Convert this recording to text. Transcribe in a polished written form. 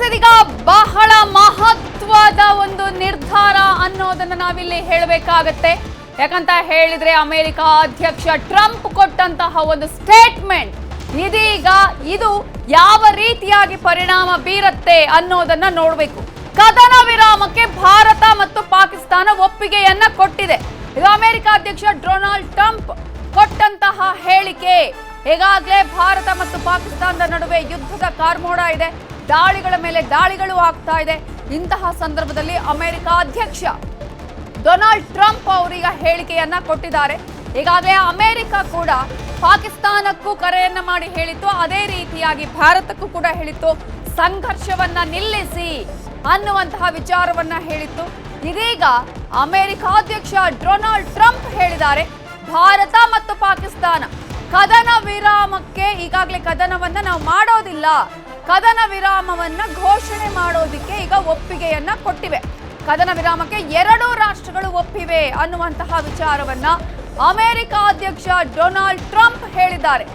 ಇದೀಗ ಬಹಳ ಮಹತ್ವದ ಒಂದು ನಿರ್ಧಾರ ಅನ್ನೋದನ್ನ ನಾವಿಲ್ಲಿ ಹೇಳಬೇಕಾಗತ್ತೆ. ಯಾಕಂತ ಹೇಳಿದ್ರೆ ಅಮೆರಿಕ ಅಧ್ಯಕ್ಷ ಟ್ರಂಪ್ ಕೊಟ್ಟಂತಹ ಒಂದು ಸ್ಟೇಟ್ಮೆಂಟ್ ಇದೀಗ ಇದು ಯಾವ ರೀತಿಯಾಗಿ ಪರಿಣಾಮ ಬೀರುತ್ತೆ ಅನ್ನೋದನ್ನ ನೋಡಬೇಕು. ಕದನ ವಿರಾಮಕ್ಕೆ ಭಾರತ ಮತ್ತು ಪಾಕಿಸ್ತಾನ ಒಪ್ಪಿಗೆಯನ್ನ ಕೊಟ್ಟಿದೆ. ಇದು ಅಮೆರಿಕ ಅಧ್ಯಕ್ಷ ಡೊನಾಲ್ಡ್ ಟ್ರಂಪ್ ಕೊಟ್ಟಂತಹ ಹೇಳಿಕೆ. ಈಗಾಗಲೇ ಭಾರತ ಮತ್ತು ಪಾಕಿಸ್ತಾನದ ನಡುವೆ ಯುದ್ಧದ ಕಾರ್ಮೋಡ ಇದೆ. ದಾಳಿಗಳ ಮೇಲೆ ದಾಳಿಗಳು ಆಗ್ತಾ ಇದೆ. ಇಂತಹ ಸಂದರ್ಭದಲ್ಲಿ ಅಮೆರಿಕ ಅಧ್ಯಕ್ಷ ಡೊನಾಲ್ಡ್ ಟ್ರಂಪ್ ಅವರೀಗ ಹೇಳಿಕೆಯನ್ನ ಕೊಟ್ಟಿದ್ದಾರೆ. ಈಗಾಗಲೇ ಅಮೆರಿಕ ಕೂಡ ಪಾಕಿಸ್ತಾನಕ್ಕೂ ಕರೆಯನ್ನ ಮಾಡಿ ಹೇಳಿತ್ತು, ಅದೇ ರೀತಿಯಾಗಿ ಭಾರತಕ್ಕೂ ಕೂಡ ಹೇಳಿತ್ತು, ಸಂಘರ್ಷವನ್ನ ನಿಲ್ಲಿಸಿ ಅನ್ನುವಂತಹ ವಿಚಾರವನ್ನ ಹೇಳಿತ್ತು. ಇದೀಗ ಅಮೆರಿಕ ಅಧ್ಯಕ್ಷ ಡೊನಾಲ್ಡ್ ಟ್ರಂಪ್ ಹೇಳಿದ್ದಾರೆ, ಭಾರತ ಮತ್ತು ಪಾಕಿಸ್ತಾನ ಕದನ ವಿರಾಮಕ್ಕೆ ಈಗಾಗಲೇ ಕದನವನ್ನ ನಾವು ಮಾಡೋದಿಲ್ಲ, ಕದನ ವಿರಾಮವನ್ನ ಘೋಷಣೆ ಮಾಡೋದಿಕ್ಕೆ ಈಗ ಒಪ್ಪಿಗೆಯನ್ನ ಕೊಟ್ಟಿವೆ. ಕದನ ವಿರಾಮಕ್ಕೆ ಎರಡೂ ರಾಷ್ಟ್ರಗಳು ಒಪ್ಪಿವೆ ಅನ್ನುವಂತಹ ವಿಚಾರವನ್ನ ಅಮೆರಿಕ ಅಧ್ಯಕ್ಷ ಡೊನಾಲ್ಡ್ ಟ್ರಂಪ್ ಹೇಳಿದ್ದಾರೆ.